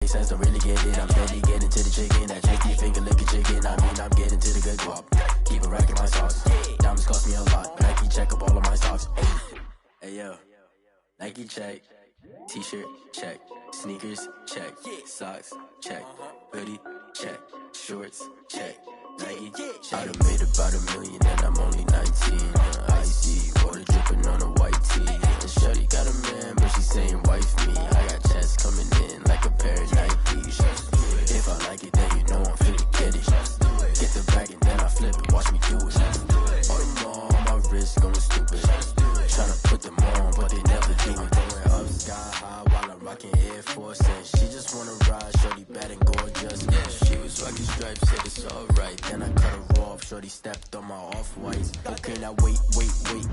make sense, don't really get it. I'm steady getting to the chicken. That tasty finger licking chicken. I mean, I'm getting to the good guap. Keep a rack in my socks. Diamonds cost me a lot, but Nike check up all of my socks. Hey yo, Nike check. T-shirt check. Sneakers check. Socks check. Hoodie check. Shorts check. Nike I done made about $1 million and I'm only 19. Icy water dripping on a white tee. And shorty got a man, but she saying wife me. I got chats coming in like a pair of Nikes. If I like it, then you know I'm finna get it. Get the bag and then I flip it. Watch me do it. All them all on my wrist going stupid. Tryna put them on, but they never do it. Going up sky high while I'm rocking Air Force. And she just wanna ride, shorty bad and gorgeous. She was rocking stripes, said it's alright. Then I cut her off, shorty stepped on my off-whites. Okay, now wait.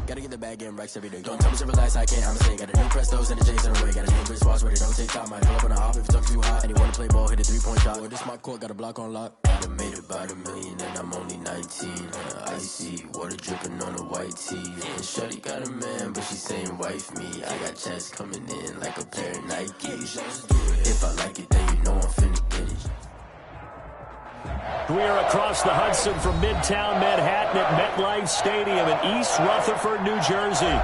Gotta get the bag and racks every day. Don't tell me to relax, I can't, I'ma say. Got a new Prestos and the J's in the way. Got a new wristwatch where they don't take time. I pull up on the hop if it's too hot. And you wanna play ball, hit a 3-point shot. Well, this my court, got a block on lock. I done made about $1 million and I'm only 19. Icy water dripping on a white tee. And shorty got a man, but she saying wife me. I got chats coming in like a pair of Nikes. If I like it, then you know I'm finna get it. We are across the Hudson from Midtown Manhattan at MetLife Stadium in East Rutherford, New Jersey.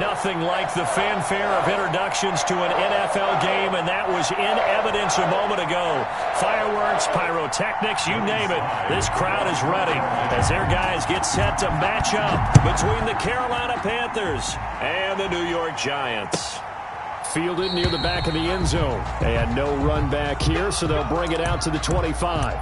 Nothing like the fanfare of introductions to an NFL game, and that was in evidence a moment ago. Fireworks, pyrotechnics, you name it. This crowd is ready as their guys get set to match up between the Carolina Panthers and the New York Giants. Fielded near the back of the end zone. They had no run back here, so they'll bring it out to the 25.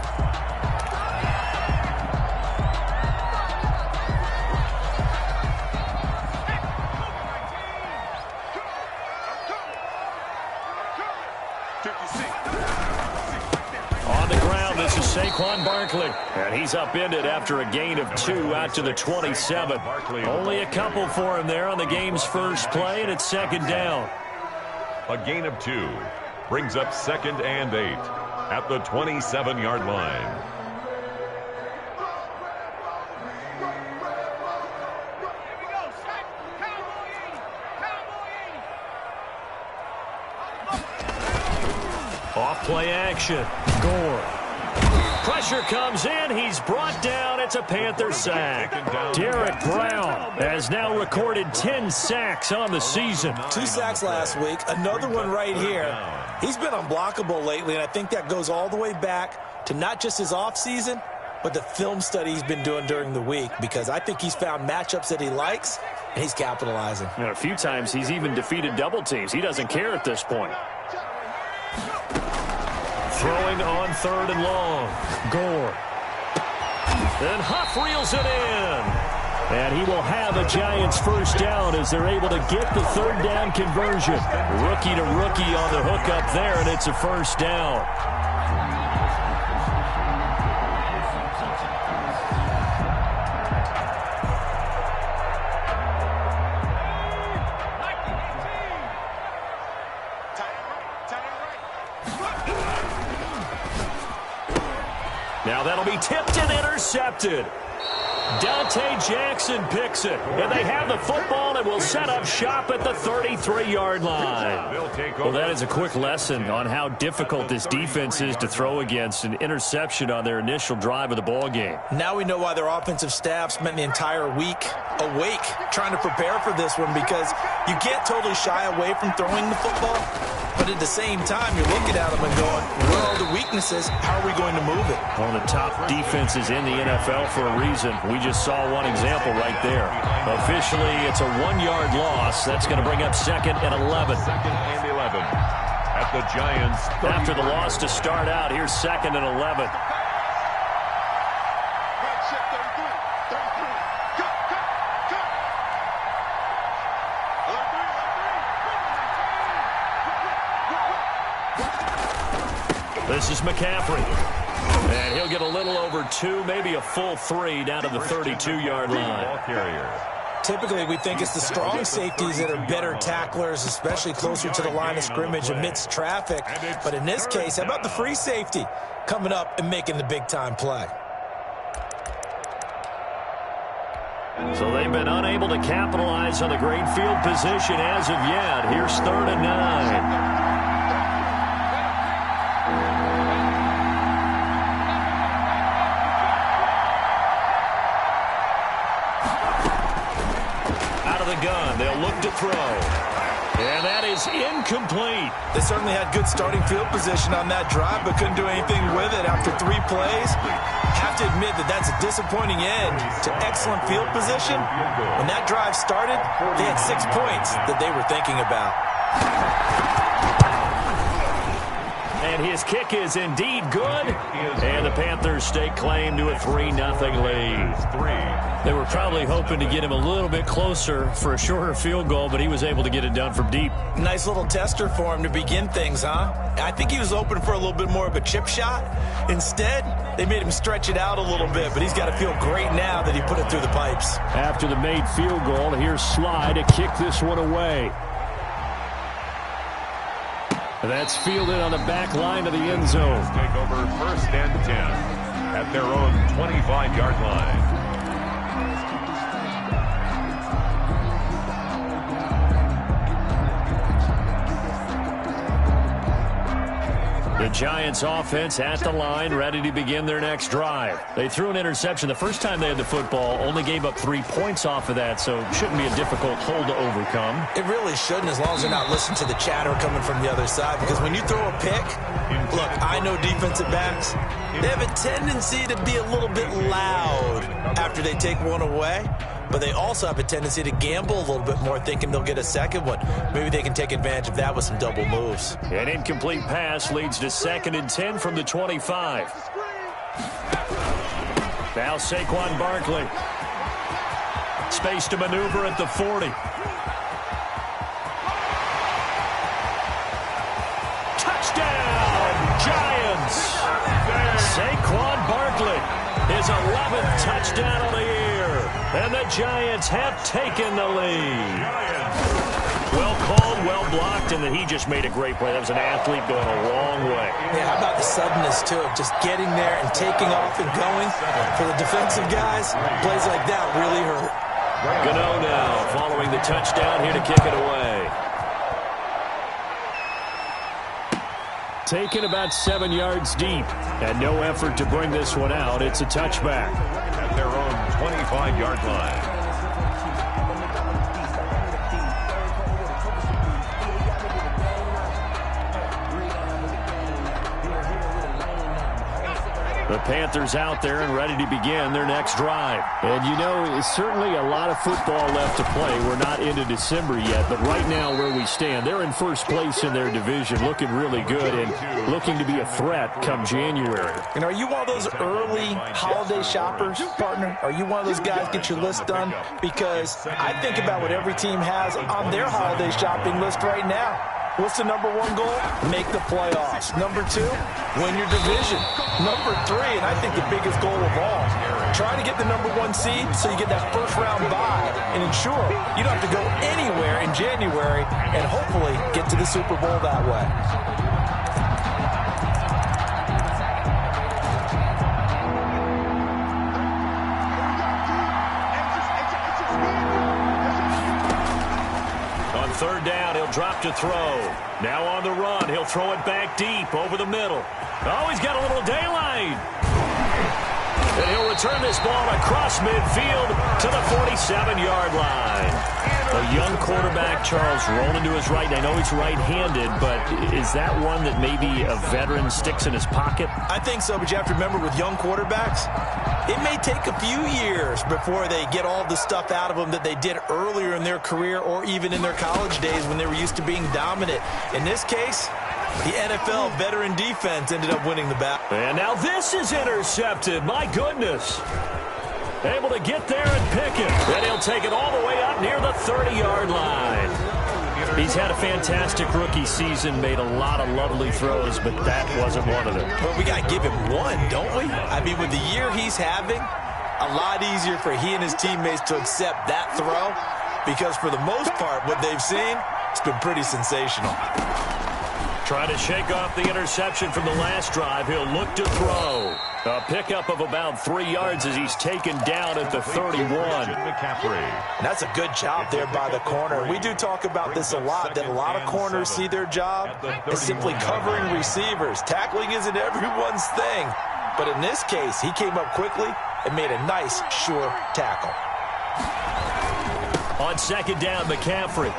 On the ground, this is Saquon Barkley. And he's upended after a gain of 2 out to the 27. Only a couple for him there on the game's first play, and it's second down. A gain of 2 brings up 2nd and 8 at the 27-yard line. Off play action. Gore. Pressure comes in. He's brought down. It's a Panther sack. Derek Brown has now recorded 10 sacks on the season. 2 sacks last week. Another one right here. He's been unblockable lately, and I think that goes all the way back to not just his offseason, but the film study he's been doing during the week, because I think he's found matchups that he likes, and he's capitalizing. And a few times he's even defeated double teams. He doesn't care at this point. Throwing on 3rd and long. Gore. And Huff reels it in. And he will have a Giants first down as they're able to get the 3rd down conversion. Rookie to rookie on the hook up there, and it's a first down. Now that'll be tipped and intercepted. Dante Jackson picks it, and they have the football and will set up shop at the 33-yard line. Well, that is a quick lesson on how difficult this defense is to throw against. An interception on their initial drive of the ball game. Now we know why their offensive staff spent the entire week awake trying to prepare for this one, because you can't totally shy away from throwing the football, but at the same time you're looking at them and going, where are the weaknesses? How are we going to move it? One of the top defenses in the NFL for a reason. We just saw one example right there. Officially, it's a 1-yard loss. That's going to bring up 2nd and 11. 2nd and 11 at the Giants. After the loss to start out, here's 2nd and 11. This is McCaffrey. And he'll get a little over 2, maybe a full 3 down to the 32-yard line. Typically, we think it's the strong safeties that are better tacklers, especially closer to the line of scrimmage amidst traffic. But in this case, how about the free safety coming up and making the big-time play? So they've been unable to capitalize on the great field position as of yet. Here's 3rd and 9. throw. And that is incomplete. They certainly had good starting field position on that drive, but couldn't do anything with it after 3 plays. Have to admit that that's a disappointing end to excellent field position. When that drive started, they had 6 points that they were thinking about. And his kick is indeed good. And the Panthers stake claim to a 3-0 lead. They were probably hoping to get him a little bit closer for a shorter field goal, but he was able to get it done from deep. Nice little tester for him to begin things, huh? I think he was open for a little bit more of a chip shot. Instead, they made him stretch it out a little bit, but he's got to feel great now that he put it through the pipes. After the made field goal, here's Sly to kick this one away. That's fielded on the back line of the end zone. Take over 1st and 10 at their own 25-yard line. The Giants offense at the line, ready to begin their next drive. They threw an interception the first time they had the football, only gave up 3 points off of that, so it shouldn't be a difficult hole to overcome. It really shouldn't, as long as they're not listening to the chatter coming from the other side, because when you throw a pick, look, I know defensive backs, they have a tendency to be a little bit loud after they take one away. But they also have a tendency to gamble a little bit more, thinking they'll get a second one. Maybe they can take advantage of that with some double moves. An incomplete pass leads to 2nd and 10 from the 25. Now Saquon Barkley. Space to maneuver at the 40. Touchdown, Giants! Saquon Barkley, his 11th touchdown of the year. And the Giants have taken the lead. Well called, well blocked, and then he just made a great play. That was an athlete going a long way. Yeah, how about the suddenness, too, of just getting there and taking off and going? For the defensive guys, plays like that really hurt. Gano now following the touchdown here to kick it away. Taken about 7 yards deep, and no effort to bring this one out. It's a touchback. At their own 25-yard line. The Panthers out there and ready to begin their next drive. And you know, it's certainly a lot of football left to play. We're not into December yet, but right now where we stand, they're in first place in their division, looking really good and looking to be a threat come January. And are you one of those early holiday shoppers, partner? Are you one of those guys get your list done? Because I think about what every team has on their holiday shopping list right now. What's the number 1 goal? Make the playoffs. Number 2, win your division. Number 3, and I think the biggest goal of all, try to get the number 1 seed so you get that first-round bye and ensure you don't have to go anywhere in January and hopefully get to the Super Bowl that way. Third down, he'll drop to throw. Now on the run, he'll throw it back deep over the middle. Oh, he's got a little daylight. And he'll return this ball across midfield to the 47-yard line. A young quarterback, Charles, rolling to his right. I know he's right-handed, but is that one that maybe a veteran sticks in his pocket? I think so, but you have to remember with young quarterbacks, it may take a few years before they get all the stuff out of them that they did earlier in their career or even in their college days when they were used to being dominant. In this case, the NFL veteran defense ended up winning the battle. And now this is intercepted. My goodness. Able to get there and pick it. And he'll take it all the way up near the 30-yard line. He's had a fantastic rookie season, made a lot of lovely throws, but that wasn't one of them. Well, we got to give him one, don't we? I mean, with the year he's having, a lot easier for he and his teammates to accept that throw because for the most part, what they've seen, it's been pretty sensational. Trying to shake off the interception from the last drive. He'll look to throw. A pickup of about 3 yards as he's taken down at the 31. That's a good job there by the corner. We do talk about this a lot, that a lot of corners see their job as simply covering receivers. Tackling isn't everyone's thing. But in this case, he came up quickly and made a nice, sure tackle. On second down, McCaffrey.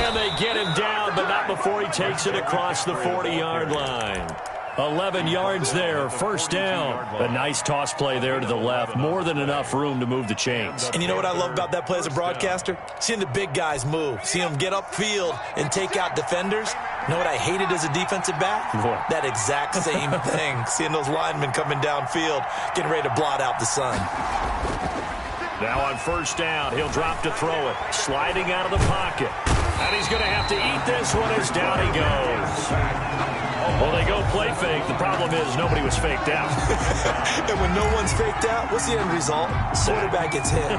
And they get him down, but not before he takes it across the 40-yard line. 11 yards there, first down. A nice toss play there to the left. More than enough room to move the chains. And you know what I love about that play as a broadcaster? Seeing the big guys move. Seeing them get upfield and take out defenders. You know what I hated as a defensive back? What? That exact same thing. Seeing those linemen coming downfield, getting ready to blot out the sun. Now on first down, he'll drop to throw it. Sliding out of the pocket. And he's going to have to eat this one as down he goes. Well, they go play fake. The problem is nobody was faked out. And when no one's faked out, what's the end result? Quarterback gets hit.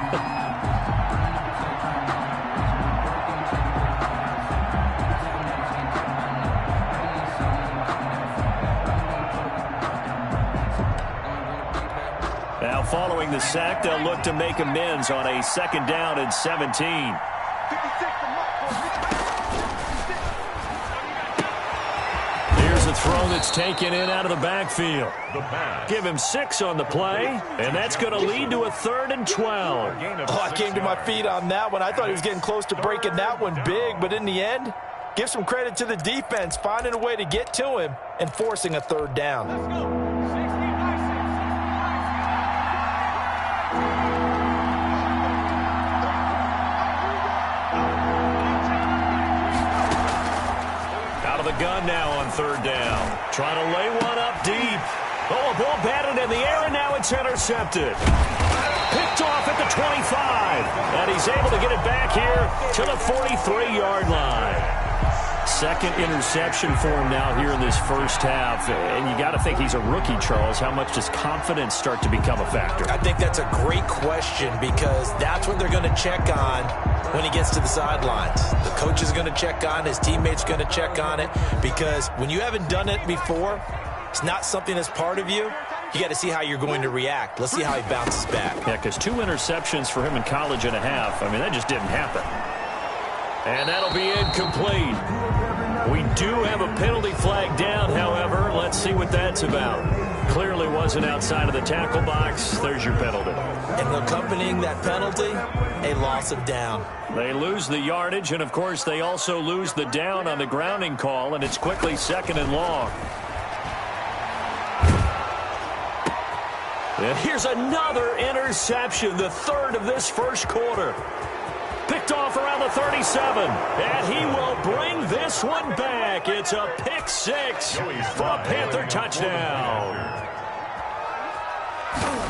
Now following the sack, they'll look to make amends on a second down and 17. A throw that's taken in out of the backfield. Give him 6 on the play, and that's going to lead to a 3rd and 12. Oh, I came to my feet on that one. I thought he was getting close to breaking that one big, but in the end, give some credit to the defense, finding a way to get to him and forcing a 3rd down. Let's go. Gun now on 3rd down. Trying to lay one up deep. Oh, a ball batted in the air, and now it's intercepted. Picked off at the 25. And he's able to get it back here to the 43-yard line. Second interception for him now here in this first half. And you got to think he's a rookie, Charles. How much does confidence start to become a factor? I think that's a great question because that's what they're going to check on when he gets to the sidelines. The coach is going to check on, his teammates going to check on it, because when you haven't done it before, it's not something that's part of you. You got to see how you're going to react. Let's see how he bounces back. Yeah, because 2 interceptions for him in college and a half. I mean, that just didn't happen. And that'll be incomplete. We do have a penalty flag down, however. Let's see what that's about. Clearly wasn't outside of the tackle box. There's your penalty. And accompanying that penalty, a loss of down. They lose the yardage, and, of course, they also lose the down on the grounding call, and it's quickly 2nd and long. And here's another interception, the 3rd of this first quarter. Picked off around the 37, and he will bring this one back. It's a pick 6 for a Panther touchdown.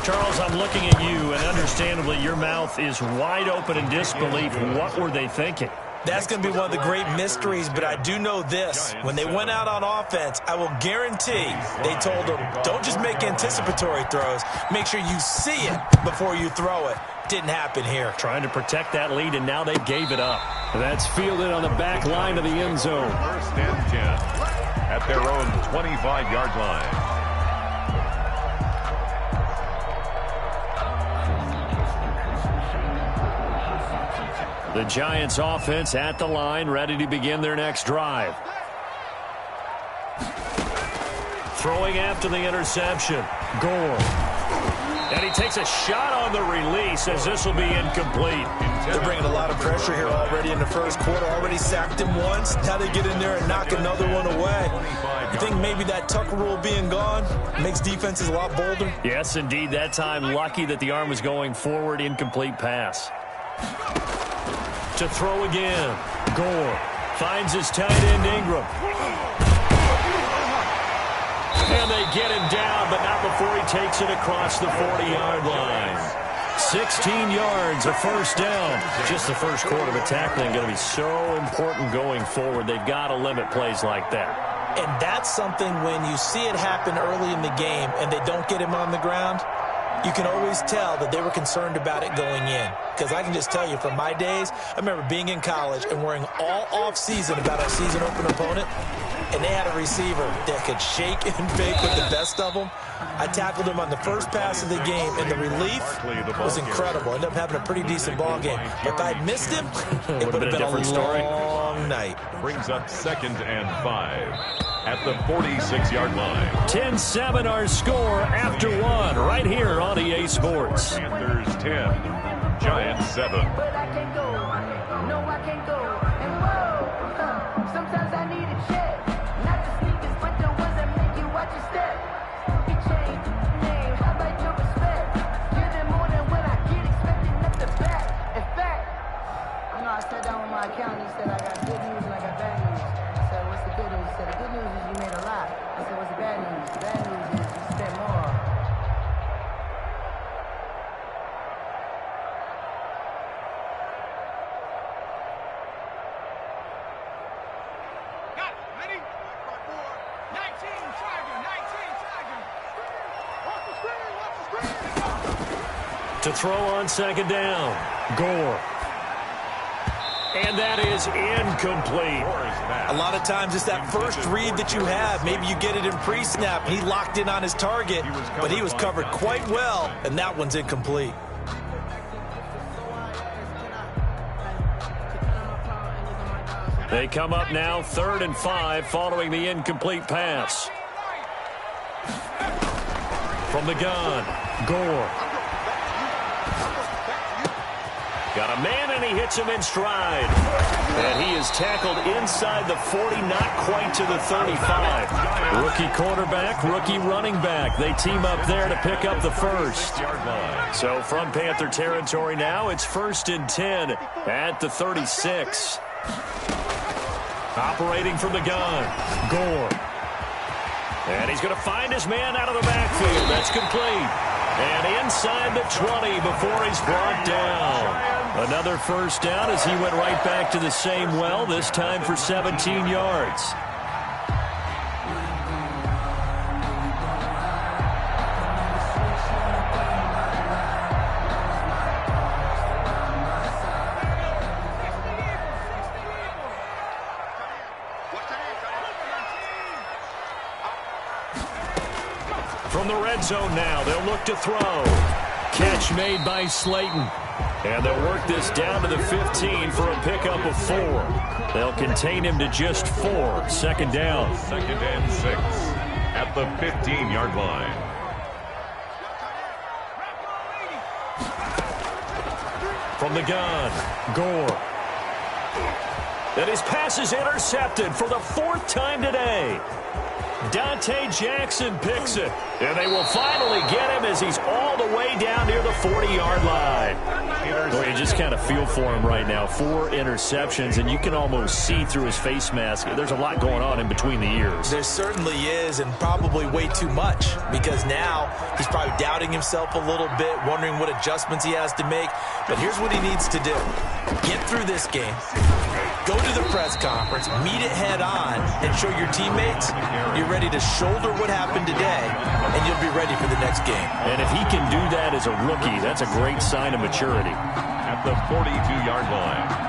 Charles, I'm looking at you, and understandably your mouth is wide open in disbelief. What were they thinking? That's going to be one of the great mysteries, but I do know this. When they went out on offense, I will guarantee they told them, don't just make anticipatory throws. Make sure you see it before you throw it. Didn't happen here. Trying to protect that lead, and now they gave it up. That's fielded on the back line of the end zone. 1st and 10 at their own 25-yard line. The Giants offense at the line, ready to begin their next drive. Throwing after the interception. Gore. And he takes a shot on the release as this will be incomplete. They're bringing a lot of pressure here already in the first quarter. Already sacked him once. Now they get in there and knock another one away. You think maybe that tuck rule being gone makes defenses a lot bolder? Yes, indeed. That time, lucky that the arm was going forward. Incomplete pass. To throw again. Gore finds his tight end, Ingram. And they get him down, but not before he takes it across the 40-yard line. 16 yards, a first down. Just the first quarter, but tackling going to be so important going forward. They've got to limit plays like that. And that's something when you see it happen early in the game and they don't get him on the ground, you can always tell that they were concerned about it going in. Because I can just tell you from my days, I remember being in college and worrying all off-season about our season opener opponent, and they had a receiver that could shake and bake with the best of them. I tackled him on the first pass of the game, and the relief was incredible. Ended up having a pretty decent ball game. But if I'd missed him, it would have been a long night. Brings up 2nd and 5 at the 46-yard line. 10-7 our score after one right here on EA Sports. Panthers 10, Giants 7. But I can't go. No, I can't go. And whoa. To throw on second down, Gore. And that is incomplete. A lot of times it's that first read that you have. Maybe you get it in pre-snap. He locked in on his target, but he was covered quite well, and that one's incomplete. They come up now 3rd and 5 following the incomplete pass. From the gun, Gore. Got a man, and he hits him in stride. And he is tackled inside the 40, not quite to the 35. Rookie quarterback, rookie running back. They team up there to pick up the first. So from Panther territory now, it's 1st and 10 at the 36. Operating from the gun, Gore. And he's going to find his man out of the backfield. That's complete. And inside the 20 before he's brought down. Another first down as he went right back to the same well, this time for 17 yards. From the red zone now, they'll look to throw. Catch made by Slayton. And they'll work this down to the 15 for a pickup of 4. They'll contain him to just 4. 2nd down. 2nd and 6 at the 15-yard line. From the gun, Gore. And his pass is intercepted for the 4th time today. Dante Jackson picks it. And they will finally get him as he's all the way down near the 40-yard line. Well, you just kind of feel for him right now. 4 interceptions, and you can almost see through his face mask. There's a lot going on in between the ears. There certainly is, and probably way too much, because now he's probably doubting himself a little bit, wondering what adjustments he has to make. But here's what he needs to do. Get through this game. Go to the press conference, meet it head on, and show your teammates you're ready to shoulder what happened today, and you'll be ready for the next game. And if he can do that as a rookie, that's a great sign of maturity. At the 42-yard line.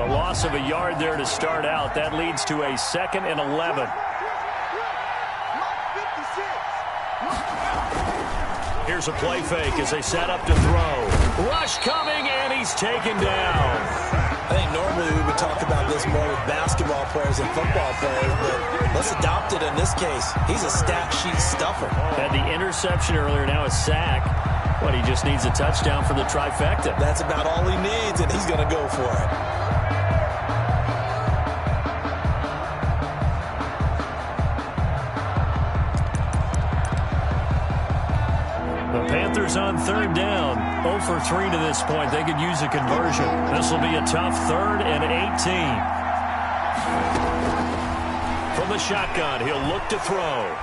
Loss of a yard there to start out. That leads to a 2nd and 11. Here's a play fake as they set up to throw. Rush coming, and he's taken down. I think normally we would talk about this more with basketball players and football players, but let's adopt it in this case. He's a stat sheet stuffer. Had the interception earlier, now a sack. But he just needs a touchdown for the trifecta. That's about all he needs, and he's going to go for it. On 3rd down, 0 for 3 to this point. They could use a conversion. This will be a tough 3rd and 18. From the shotgun, he'll look to throw.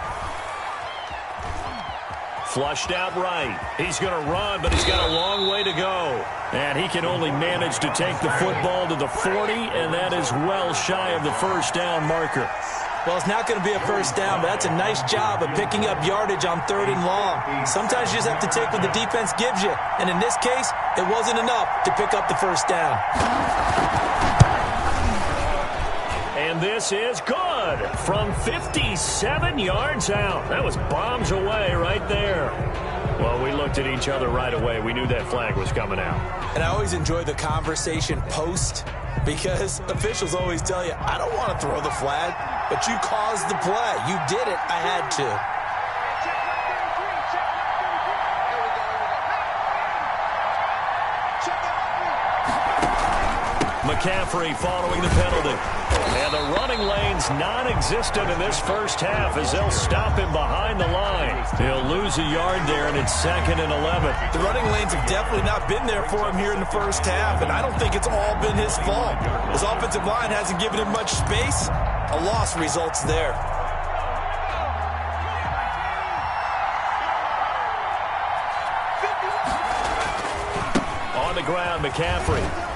Flushed out right. He's going to run, but he's got a long way to go. And he can only manage to take the football to the 40, and that is well shy of the first down marker. Well, it's not going to be a first down, but that's a nice job of picking up yardage on 3rd and long. Sometimes you just have to take what the defense gives you. And in this case, it wasn't enough to pick up the first down. And this is good from 57 yards out. That was bombs away right there. Well, we looked at each other right away. We knew that flag was coming out. And I always enjoy the conversation post because officials always tell you, I don't want to throw the flag, but you caused the play. You did it. I had to. McCaffrey following the penalty. And the running lane's non-existent in this first half as they'll stop him behind the line. He'll lose a yard there, and it's 2nd and 11. The running lanes have definitely not been there for him here in the first half, and I don't think it's all been his fault. His offensive line hasn't given him much space. A loss results there. On the ground, McCaffrey.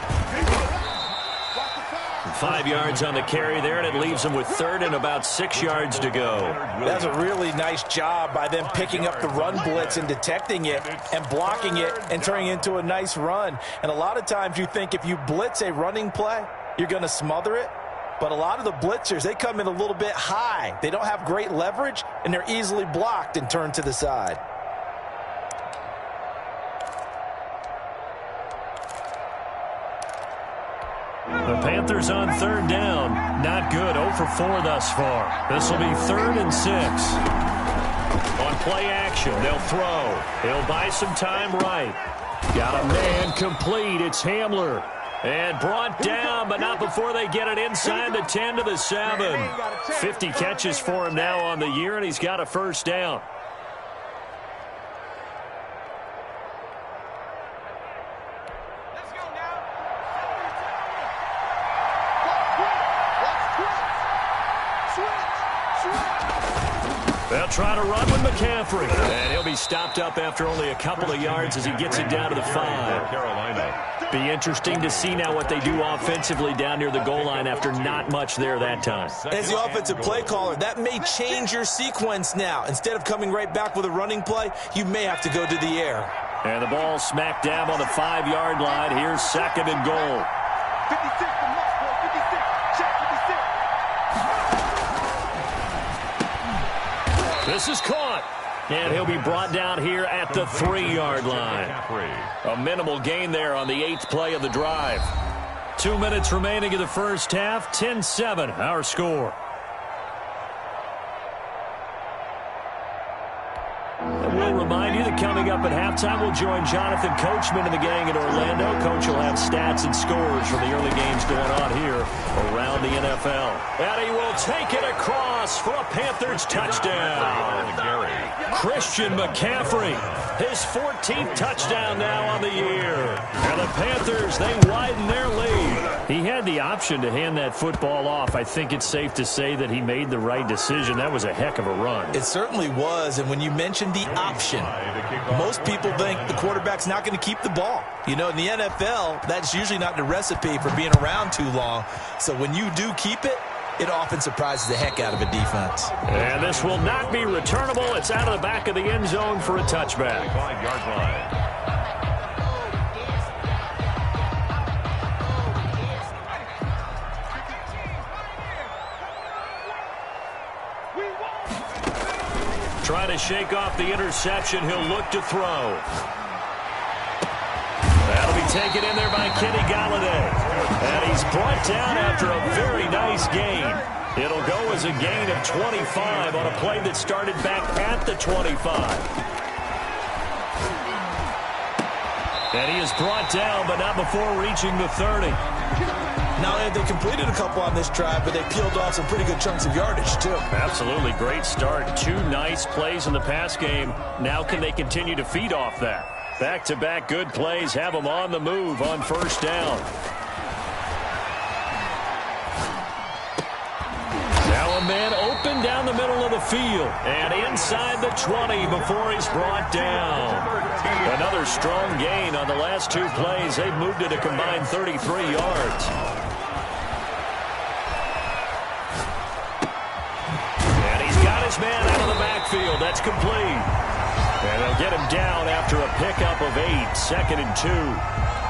5 yards on the carry there, and it leaves them with 3rd and about 6 yards to go. That's a really nice job by them picking up the run blitz and detecting it and blocking it and turning it into a nice run. And a lot of times you think if you blitz a running play, you're going to smother it. But a lot of the blitzers, they come in a little bit high. They don't have great leverage, and they're easily blocked and turned to the side. The Panthers on 3rd down. Not good. 0 for 4 thus far. This will be 3rd and 6. On play action, they'll throw. He'll buy some time right. Got a man complete. It's Hamler. And brought down, but not before they get it inside the 10 to the 7. 50 catches for him now on the year, and he's got a first down. They'll try to run with McCaffrey. And he'll be stopped up after only a couple of yards as he gets it down to the 5. Carolina. Be interesting to see now what they do offensively down near the goal line after not much there that time. As the offensive play caller, that may change your sequence now. Instead of coming right back with a running play, you may have to go to the air. And the ball smacked down on the 5-yard line. Here's 2nd and goal. 56 from Mark, 56. Check 56. This is caught. And he'll be brought down here at the 3-yard line. A minimal gain there on the 8th play of the drive. 2 minutes remaining in the first half. 10-7, our score. We'll remind you that coming up at halftime, we'll join Jonathan Coachman and the gang in Orlando. Coach will have stats and scores from the early games going on here around the NFL. And he will take it across for a Panthers touchdown. Christian McCaffrey, his 14th touchdown now on the year. And the Panthers, they widen their lead. He had the option to hand that football off. I think it's safe to say that he made the right decision. That was a heck of a run. It certainly was, and when you mentioned the option, most people think the quarterback's not going to keep the ball. You know, in the NFL, that's usually not the recipe for being around too long. So when you do keep it, it often surprises the heck out of a defense. And this will not be returnable. It's out of the back of the end zone for a touchback. 5-yard line. Trying to shake off the interception. He'll look to throw. That'll be taken in there by Kenny Golladay. And he's brought down after a very nice gain. It'll go as a gain of 25 on a play that started back at the 25. And he is brought down, but not before reaching the 30. Not only have they completed a couple on this drive, but they peeled off some pretty good chunks of yardage, too. Absolutely. Great start. 2 nice plays in the pass game. Now can they continue to feed off that? Back-to-back good plays have them on the move on first down. Now a man open down the middle of the field. And inside the 20 before he's brought down. Another strong gain on the last 2 plays. They've moved it a combined 33 yards. And he's got his man out of the backfield. That's complete. And they'll get him down after a pickup of 8, 2nd and 2.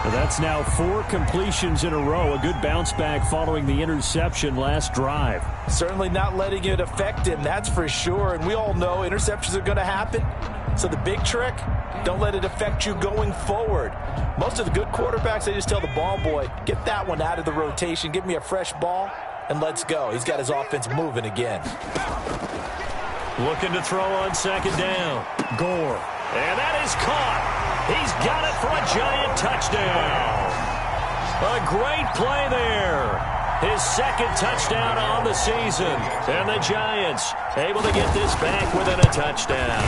Well, that's now 4 completions in a row. A good bounce back following the interception last drive. Certainly not letting it affect him, that's for sure. And we all know interceptions are going to happen. So the big trick, don't let it affect you going forward. Most of the good quarterbacks, they just tell the ball boy, get that one out of the rotation, give me a fresh ball, and let's go. He's got his offense moving again. Looking to throw on 2nd down. Gore. And that is caught. He's got it for a giant touchdown. A great play there. His 2nd touchdown on the season. And the Giants able to get this back within a touchdown.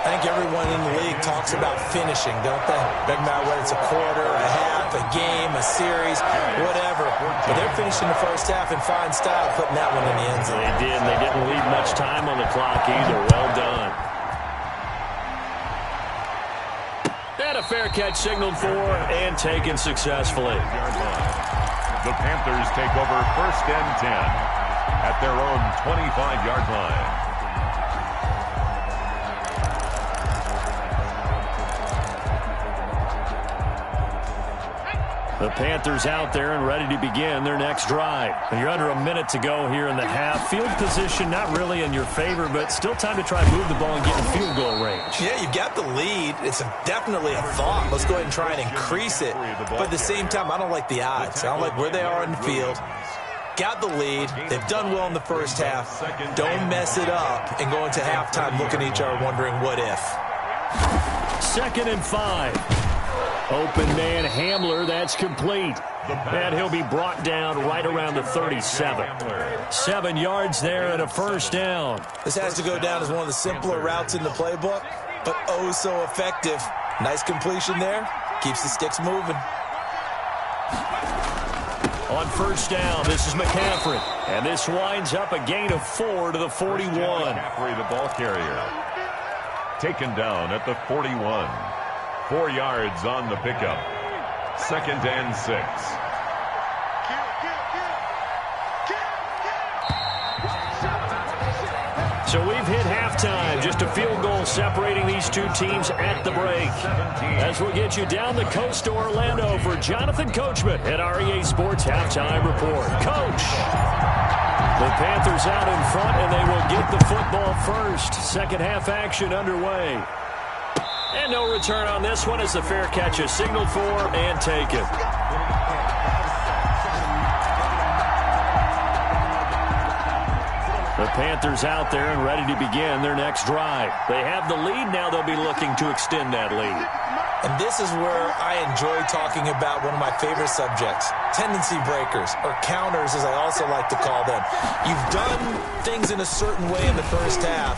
I think everyone in the league talks about finishing, don't they? Doesn't matter whether it's a quarter, a half, a game, a series, whatever. But they're finishing the first half in fine style, putting that one in the end zone. They did, and they didn't leave much time on the clock either. Well done. And a fair catch signaled for and taken successfully. The Panthers take over 1st and 10 at their own 25-yard line. The Panthers out there and ready to begin their next drive. You're under a minute to go here in the half. Field position not really in your favor, but still time to try and move the ball and get in field goal range. Yeah, you've got the lead. It's definitely a thought. Let's go ahead and try and increase it. But at the same time, I don't like the odds. I don't like where they are in the field. Got the lead. They've done well in the first half. Don't mess it up and go into halftime looking at each other wondering what if. 2nd and 5. Open man Hamler, that's complete. And he'll be brought down right around the 37. 7 yards there and a first down. This has to go down as one of the simpler routes in the playbook, but oh so effective. Nice completion there. Keeps the sticks moving. On first down, this is McCaffrey. And this winds up a gain of 4 to the 41. McCaffrey, the ball carrier. Taken down at the 41. 4 yards on the pickup. 2nd and 6. So we've hit halftime. Just a field goal separating these two teams at the break. As we'll get you down the coast to Orlando for Jonathan Coachman at REA Sports Halftime Report. Coach! The Panthers out in front, and they will get the football first. Second half action underway. And no return on this one as the fair catch is signaled for and taken. The Panthers out there and ready to begin their next drive. They have the lead. Now they'll be looking to extend that lead. And this is where I enjoy talking about one of my favorite subjects, tendency breakers, or counters as I also like to call them. You've done things in a certain way in the first half,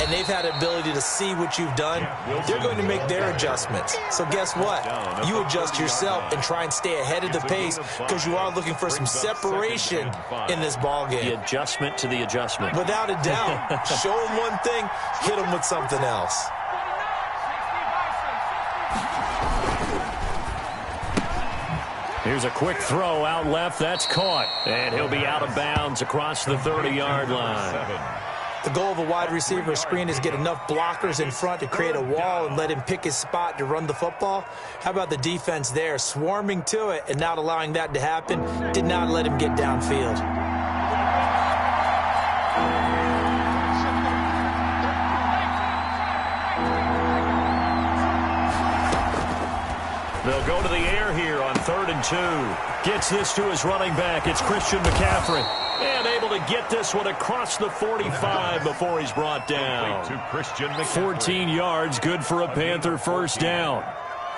and they've had the ability to see what you've done. They're going to make their adjustments. So guess what? You adjust yourself and try and stay ahead of the pace because you are looking for some separation in this ball game. The adjustment to the adjustment. Without a doubt. Show them one thing, hit them with something else. Here's a quick throw out left. That's caught. And he'll be out of bounds across the 30-yard line. The goal of a wide receiver screen is get enough blockers in front to create a wall and let him pick his spot to run the football. How about the defense there, swarming to it and not allowing that to happen? Did not let him get downfield. They'll go to the air here on 3rd and 2. Gets this to his running back. It's Christian McCaffrey. And able to get this one across the 45 before he's brought down. To Christian McCaffrey. 14 yards, good for a Panther first down.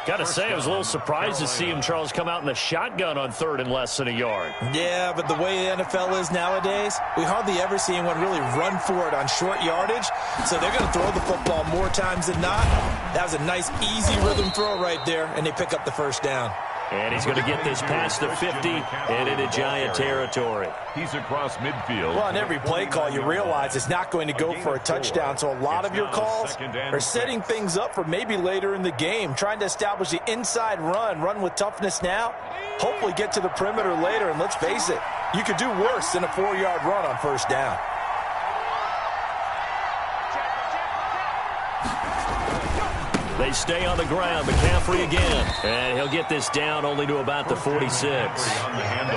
Got to say, I was a little surprised to see him, Charles, come out in the shotgun on 3rd and less than a yard. Yeah, but the way the NFL is nowadays, we hardly ever see anyone really run for it on short yardage. So they're going to throw the football more times than not. That was a nice, easy rhythm throw right there, and they pick up the first down. And he's going to get this past the 50 and into Giant territory. He's across midfield. Well, on every play call, you realize it's not going to go for a touchdown. So a lot of your calls are setting things up for maybe later in the game, trying to establish the inside run with toughness now, hopefully get to the perimeter later. And let's face it, you could do worse than a 4-yard run on first down. They stay on the ground. McCaffrey again. And he'll get this down only to about the 46.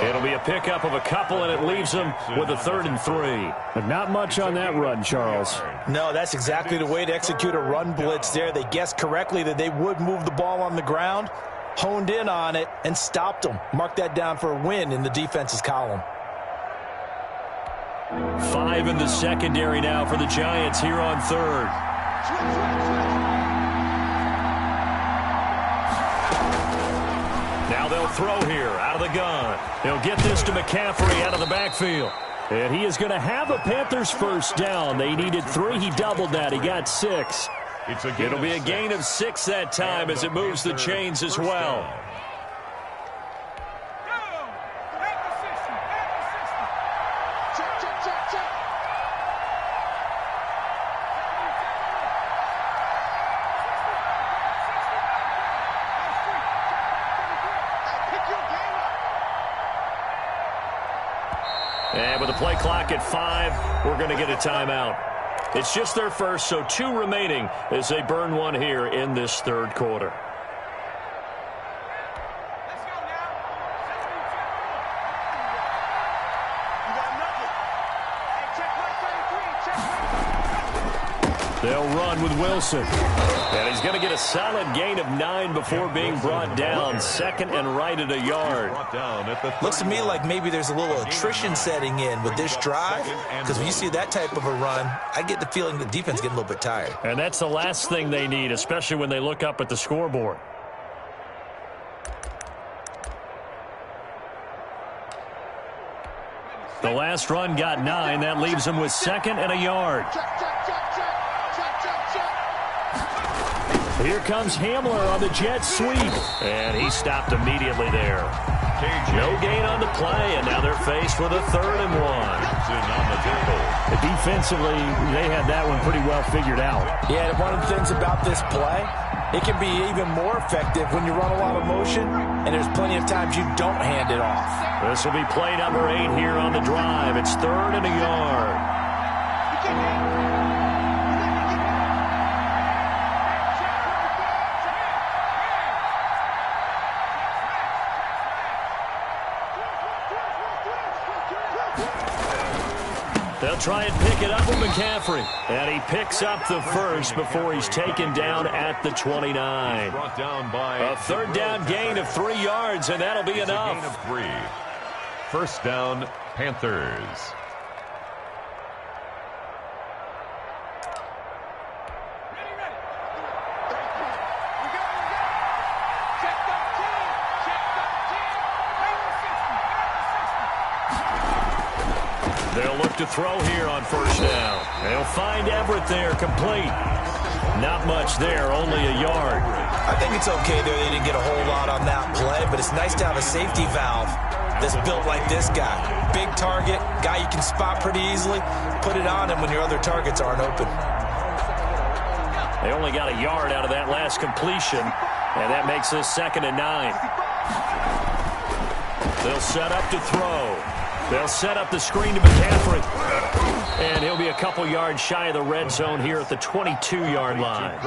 It'll be a pickup of a couple, and it leaves him with a 3rd and 3. But not much on that run, Charles. No, that's exactly the way to execute a run blitz there. They guessed correctly that they would move the ball on the ground, honed in on it, and stopped them. Mark that down for a win in the defense's column. 5 in the secondary now for the Giants here on 3rd. Now they'll throw here out of the gun. He'll get this to McCaffrey out of the backfield. And he is going to have a Panthers first down. They needed 3. He doubled that. He got 6. It'll be a gain of 6 that time as it moves the chains as well. And with the play clock at 5, we're going to get a timeout. It's just their first, so 2 remaining as they burn one here in this 3rd quarter. They'll run with Wilson. And he's going to get a solid gain of 9 before being brought down. 2nd and right at a yard. Looks to me like maybe there's a little attrition setting in with this drive, because when you see that type of a run, I get the feeling the defense getting a little bit tired. And that's the last thing they need, especially when they look up at the scoreboard. The last run got 9. That leaves them with 2nd and a yard. Here comes Hamler on the jet sweep. And he stopped immediately there. No gain on the play, and now they're faced with a 3rd and 1. Defensively, they had that one pretty well figured out. Yeah, and one of the things about this play, it can be even more effective when you run a lot of motion, and there's plenty of times you don't hand it off. This will be play number 8 here on the drive. It's 3rd and a yard. They'll try and pick it up with McCaffrey. And he picks up the first before he's taken down at the 29. A 3rd down gain of 3 yards, and that'll be enough. Gain of 3. First down, Panthers. They'll look to throw here on first down. They'll find Everett there, complete. Not much there, only a yard. I think it's okay there. They didn't get a whole lot on that play, but it's nice to have a safety valve that's built like this guy. Big target, guy you can spot pretty easily. Put it on him when your other targets aren't open. They only got a yard out of that last completion, and that makes this 2nd and 9. They'll set up to throw. They'll set up the screen to McCaffrey. And he'll be a couple yards shy of the red zone here at the 22-yard line.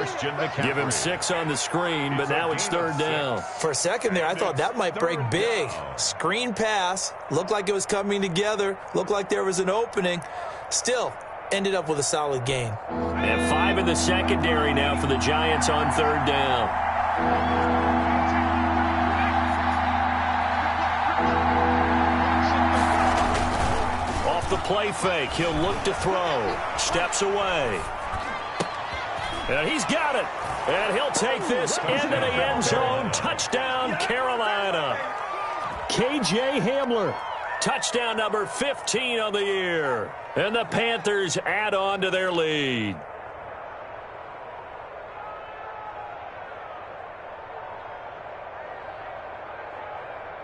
Give him 6 on the screen, but now it's 3rd down. For a second there, I thought that might break big. Screen pass. Looked like it was coming together. Looked like there was an opening. Still, ended up with a solid gain. And 5 in the secondary now for the Giants on 3rd down. The play fake. He'll look to throw. Steps away. And he's got it. And he'll take this into the end zone. Touchdown, Carolina. KJ Hamler. Touchdown number 15 on the year. And the Panthers add on to their lead.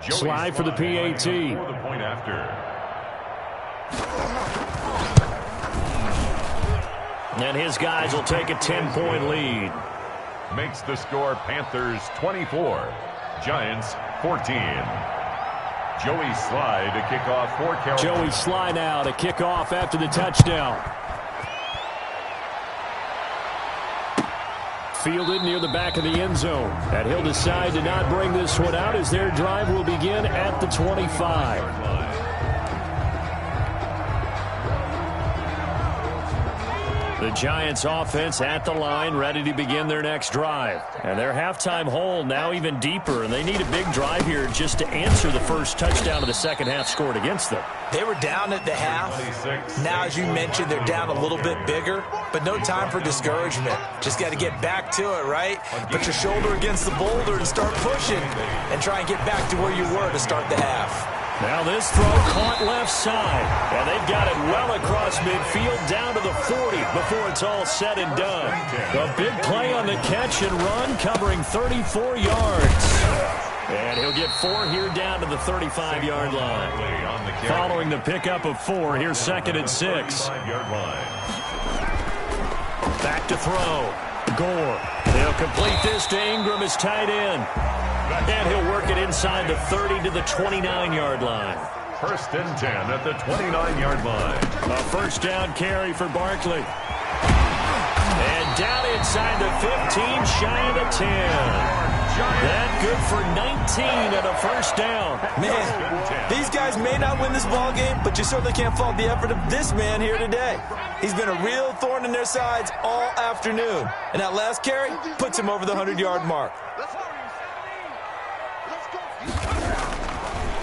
Slide for the PAT. For the point after. And his guys will take a 10-point lead. Makes the score Panthers 24, Giants 14. Joey Slye to kick off for Carolina. Joey Slye now to kick off after the touchdown. fielded near the back of the end zone. And he'll decide to not bring this one out as their drive will begin at the 25. The Giants offense at the line, ready to begin their next drive. And their halftime hole now even deeper, and they need a big drive here just to answer the first touchdown of the second half scored against them. They were down at the half. Now, as you mentioned, they're down a little bit bigger, but no time for discouragement. Just got to get back to it, right? Put your shoulder against the boulder and start pushing and try and get back to where you were to start the half. Now this throw caught left side, and they've got it well across midfield down to the 40 before it's all said and done. A big play on the catch and run, covering 34 yards. And he'll get 4 here down to the 35-yard line. Following the pickup of 4, here's 2nd and 6. Back to throw. Gore. They'll complete this to Ingram as tight end. And he'll work it inside the 30 to the 29-yard line. 1st and 10 at the 29-yard line. A first down carry for Barkley. And down inside the 15, shy of the 10. That good for 19 and a first down. Man, these guys may not win this ball game, but you certainly can't fault the effort of this man here today. He's been a real thorn in their sides all afternoon. And that last carry puts him over the 100-yard mark.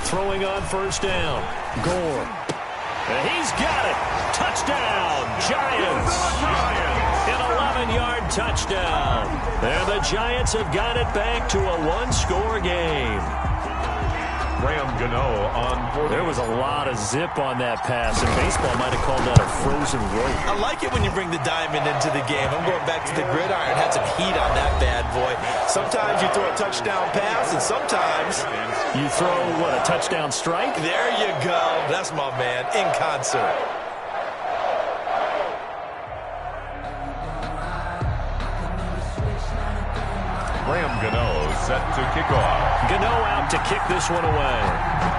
Throwing on first down. Gore. And he's got it. Touchdown, Giants. An 11-yard touchdown. And the Giants have got it back to a one-score game. Graham Gano on 40. There was a lot of zip on that pass, and baseball might have called that a frozen rope. I like it when you bring the diamond into the game. I'm going back to the gridiron. Had some heat on that bad boy. Sometimes you throw a touchdown pass, and sometimes you throw, what, a touchdown strike? There you go. That's my man, in concert. Graham Gano set to kick off. Gano out to kick this one away.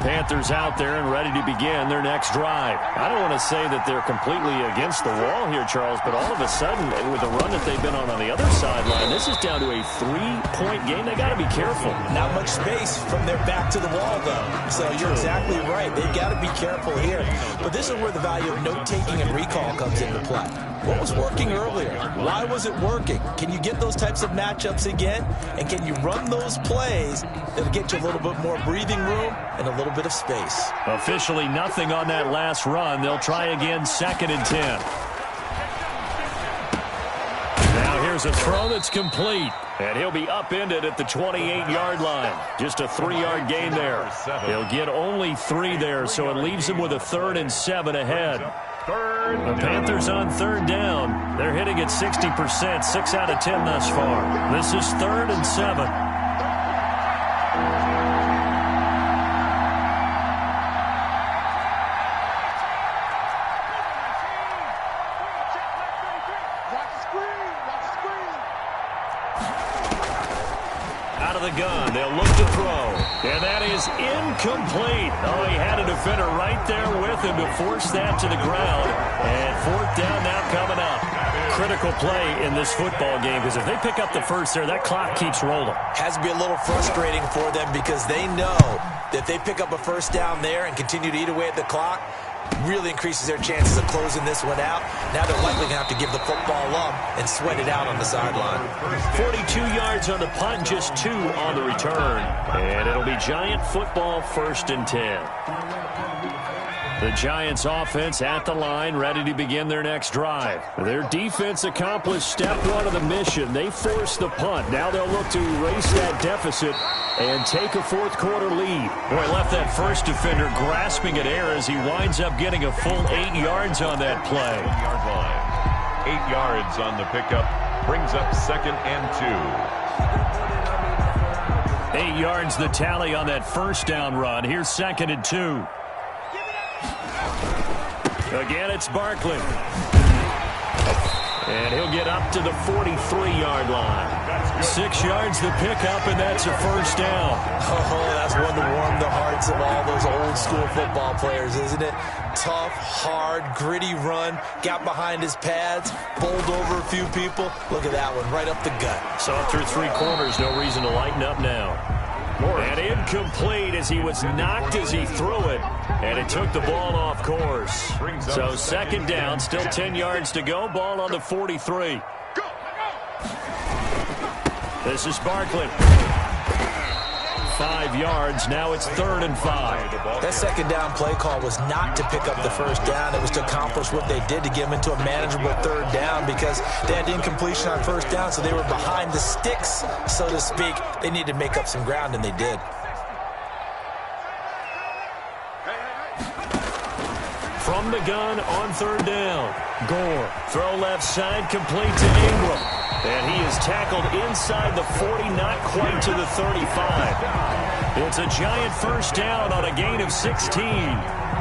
Panthers out there and ready to begin their next drive. I don't want to say that they're completely against the wall here, Charles, but all of a sudden, with the run that they've been on the other sideline, this is down to a 3-point game. They got to be careful. Not much space from their back to the wall, though. So you're exactly right. They've got to be careful here. But this is where the value of note-taking and recall comes into play. What was working earlier? Why was it working? Can you get those types of matchups again? And can you run those plays that'll get you a little bit more breathing room and a little bit of space? Officially nothing on that last run. They'll try again, 2nd and 10. Now here's a throw that's complete. And he'll be upended at the 28-yard line. Just a 3-yard gain there. He'll get only 3 there, so it leaves him with a 3rd and 7 ahead. The Panthers on 3rd down. They're hitting at 60%, 6 out of 10 thus far. This is 3rd and 7. Out of the gun, they'll look to throw. And that is incomplete. Oh, he had a defender right there with him to force that to the ground. And 4th down now coming up. Critical play in this football game, because if they pick up the first there, that clock keeps rolling. Has to be a little frustrating for them because they know that if they pick up a first down there and continue to eat away at the clock, really increases their chances of closing this one out. Now they're likely going to have to give the football up and sweat it out on the sideline. 42 yards on the punt, just 2 on the return. And it'll be Giant football, 1st and 10. The Giants offense at the line, ready to begin their next drive. Their defense accomplished step 1 of the mission. They forced the punt. Now they'll look to erase that deficit and take a 4th quarter lead. Boy, left that first defender grasping at air as he winds up getting a full 8 yards on that play. 8 yards on the pickup brings up 2nd and 2. 8 yards the tally on that first down run. Here's 2nd and 2. Again, it's Barkley. And he'll get up to the 43-yard line. 6 yards to pick up, and that's a first down. Oh, that's one to warm the hearts of all those old-school football players, isn't it? Tough, hard, gritty run, got behind his pads, bowled over a few people. Look at that one, right up the gut. Saw it through 3 corners, no reason to lighten up now. And incomplete as he was knocked as he threw it, and it took the ball off course. So second down, still 10 yards to go, ball on the 43. This is Barkley. 5 yards, now it's 3rd and 5. That second down play call was not to pick up the first down. It was to accomplish what they did to get them into a manageable 3rd down because they had incompletion on first down, so they were behind the sticks, so to speak. They needed to make up some ground, and they did. From the gun on 3rd down. Gore. Throw left side, complete to Ingram. And he is tackled inside the 40, not quite to the 35. It's a giant first down on a gain of 16.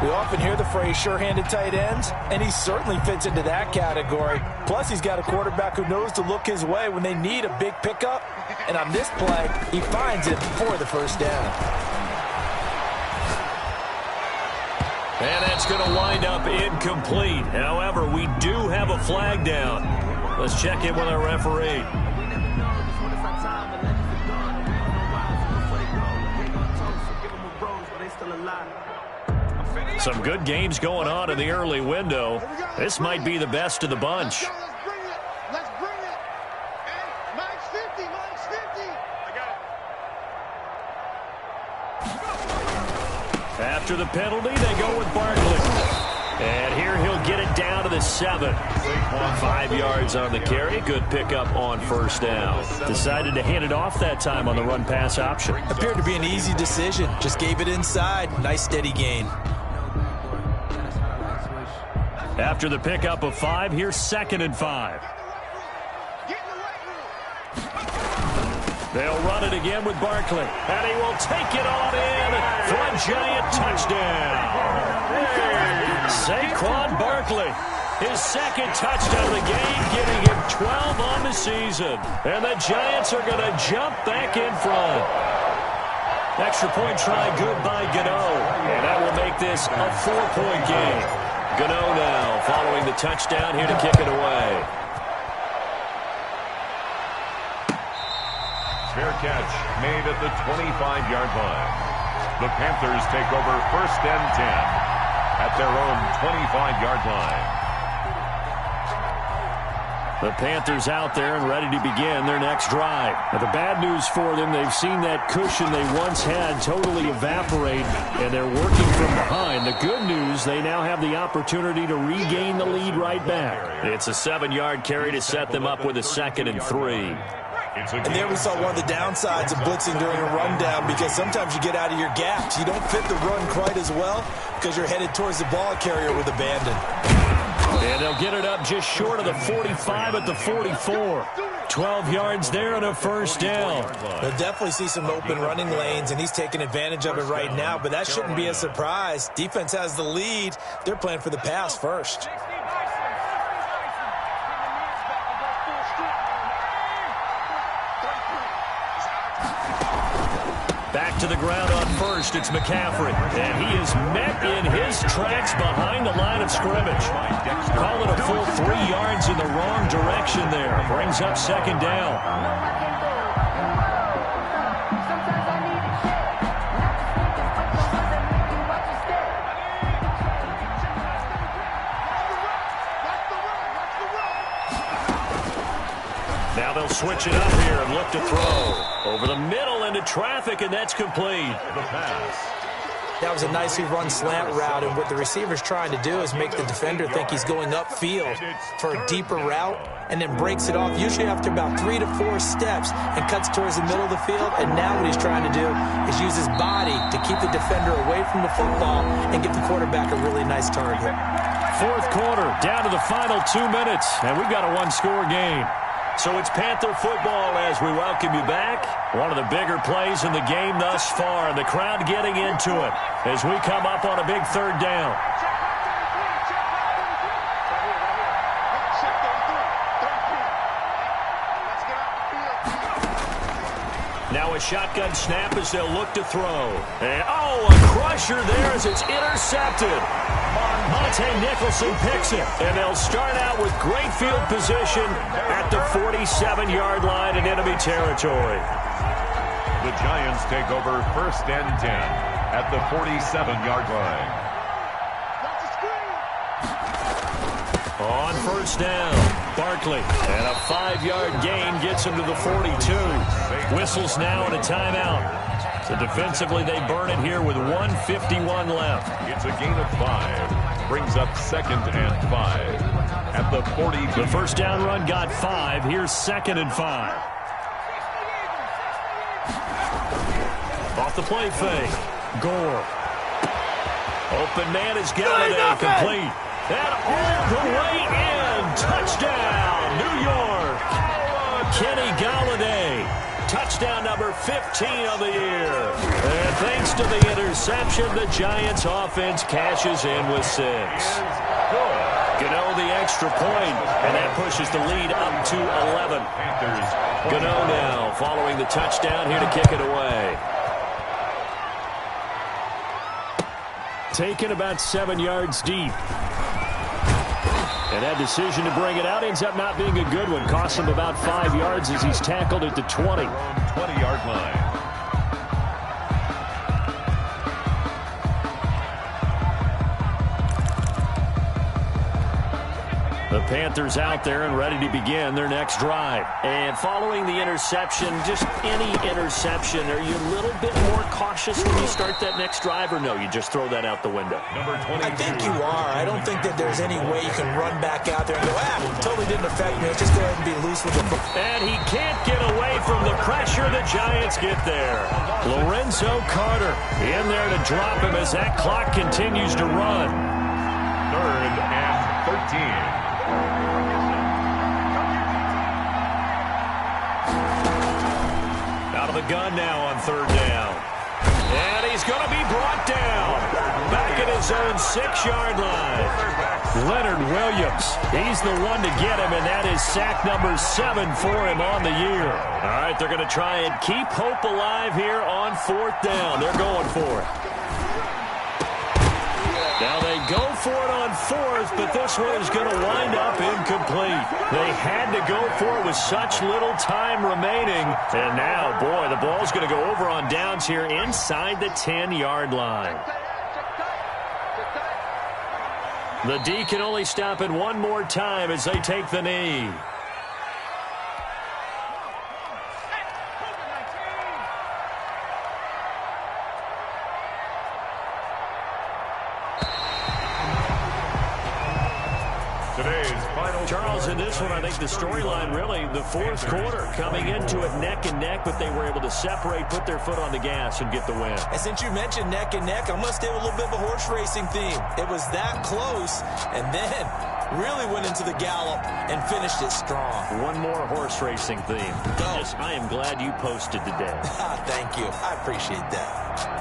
We often hear the phrase sure-handed tight ends, and he certainly fits into that category. Plus, he's got a quarterback who knows to look his way when they need a big pickup. And on this play, he finds it for the first down. And that's going to wind up incomplete. However, we do have a flag down. Let's check in with our referee. Some good games going on in the early window. This might be the best of the bunch. Let's bring it. And Mike's 50. I got it. After the penalty, they go with Barkley. And here he'll get it down to the 7. 5 yards on the carry. Good pickup on first down. Decided to hand it off that time on the run-pass option. Appeared to be an easy decision. Just gave it inside. Nice steady gain. After the pickup of 5, here's 2nd and 5. They'll run it again with Barkley. And he will take it on in for a giant touchdown. Saquon Barkley, his 2nd touchdown of the game, giving him 12 on the season. And the Giants are going to jump back in front. Extra point try good by Gano. And that will make this a 4-point game. Gano now following the touchdown here to kick it away. Fair catch made at the 25-yard line. The Panthers take over 1st and 10 at their own 25-yard line. The Panthers out there and ready to begin their next drive. Now, the bad news for them, they've seen that cushion they once had totally evaporate, and they're working from behind. The good news, they now have the opportunity to regain the lead right back. It's a 7-yard carry to set them up with a 2nd and 3. And there we saw one of the downsides of blitzing during a rundown because sometimes you get out of your gaps. You don't fit the run quite as well because you're headed towards the ball carrier with abandon. And they'll get it up just short of the 45 at the 44. 12 yards there and a first down. They'll definitely see some open running lanes, and he's taking advantage of it right now, but that shouldn't be a surprise. Defense has the lead. They're playing for the pass first. Back to the ground on first, it's McCaffrey. And he is met in his tracks behind the line of scrimmage. Call it a full 3 yards in the wrong direction there. Brings up 2nd down. Now they'll switch it up here and look to throw. Over the middle into traffic, and that's complete. The pass. That was a nicely run slant route, and what the receiver's trying to do is make the defender think he's going upfield for a deeper route, and then breaks it off, usually after about 3 to 4 steps, and cuts towards the middle of the field. And now what he's trying to do is use his body to keep the defender away from the football and give the quarterback a really nice target. 4th quarter, down to the final 2 minutes, and we've got a 1-score game. So it's Panther football as we welcome you back. One of the bigger plays in the game thus far, and the crowd getting into it as we come up on a big 3rd down. Now a shotgun snap as they'll look to throw. And, a crusher there as it's intercepted. Monte Nicholson picks it. And they'll start out with great field position at the 47-yard line in enemy territory. The Giants take over 1st and 10 at the 47-yard line. On 1st down, Barkley. And a 5-yard gain gets him to the 42. Whistles now and a timeout. So defensively, they burn it here with 1:51 left. It's a gain of 5. Brings up 2nd and 5 at the 42. The first down run got 5. Here's 2nd and 5. Off the play fake. Gore. Open man is Galladay complete. And all the way in. Touchdown, New York. Kenny Galladay. Touchdown number 15 of the year. And thanks to the interception, the Giants offense cashes in with 6. Gano the extra point, and that pushes the lead up to 11. Gano now following the touchdown here to kick it away. Taken about 7 yards deep. And that decision to bring it out ends up not being a good one. Costs him about 5 yards as he's tackled at the 20. 20-yard line. The Panthers out there and ready to begin their next drive. And following the interception, just any interception, are you a little bit more cautious when you start that next drive, or no, you just throw that out the window? Number 22. I think you are. I don't think that there's any way you can run back out there and go, totally didn't affect me. Let's just go ahead and be loose with the ball. And he can't get away from the pressure. The Giants get there. Lorenzo Carter in there to drop him as that clock continues to run. 3rd and 13. Out of the gun now on 3rd down. And he's going to be brought down. Back at his own 6-yard line. Leonard Williams. He's the one to get him, and that is sack number 7 for him on the year. All right, they're going to try and keep hope alive here on 4th down. They're going for it. Now they go for it on 4th, but this one is going to wind up incomplete. They had to go for it with such little time remaining. And now, boy, the ball's going to go over on downs here inside the 10-yard line. The D can only stop it one more time as they take the knee. Charles, in this one, I think the storyline really, the 4th quarter, coming into it neck and neck, but they were able to separate, put their foot on the gas, and get the win. And since you mentioned neck and neck, I'm going to stay with a little bit of a horse racing theme. It was that close, and then really went into the gallop and finished it strong. One more horse racing theme. Go. Yes, I am glad you posted today. Thank you. I appreciate that.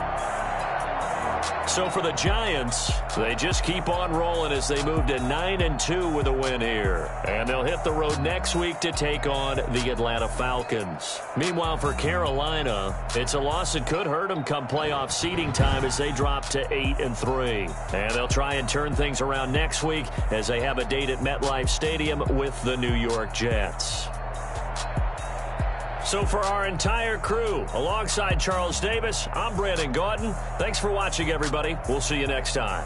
So for the Giants, they just keep on rolling as they move to 9-2 with a win here. And they'll hit the road next week to take on the Atlanta Falcons. Meanwhile, for Carolina, it's a loss that could hurt them come playoff seeding time as they drop to 8-3. And they'll try and turn things around next week as they have a date at MetLife Stadium with the New York Jets. So for our entire crew, alongside Charles Davis, I'm Brandon Gaudin. Thanks for watching, everybody. We'll see you next time.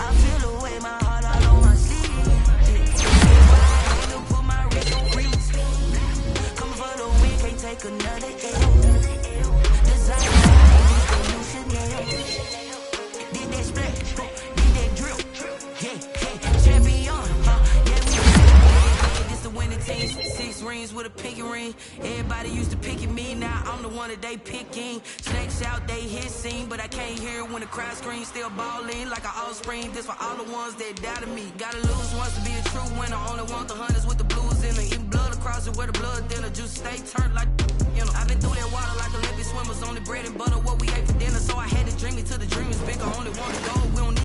I feel the way my heart all on my sleeve. I had to put my wrist on one that they picking. Snakes out, they hissing, but I can't hear when the crowd screams. Still balling like an offspring. This for all the ones that doubted me. Gotta lose once to be a true winner. Only want the hunters with the blues in it. Even blood across it where the blood thinner. Juice stay turned like, you know. I've been through that water like Olympic swimmers. Only bread and butter what we ate for dinner. So I had to dream me till the dream is bigger. Only want to go, we don't need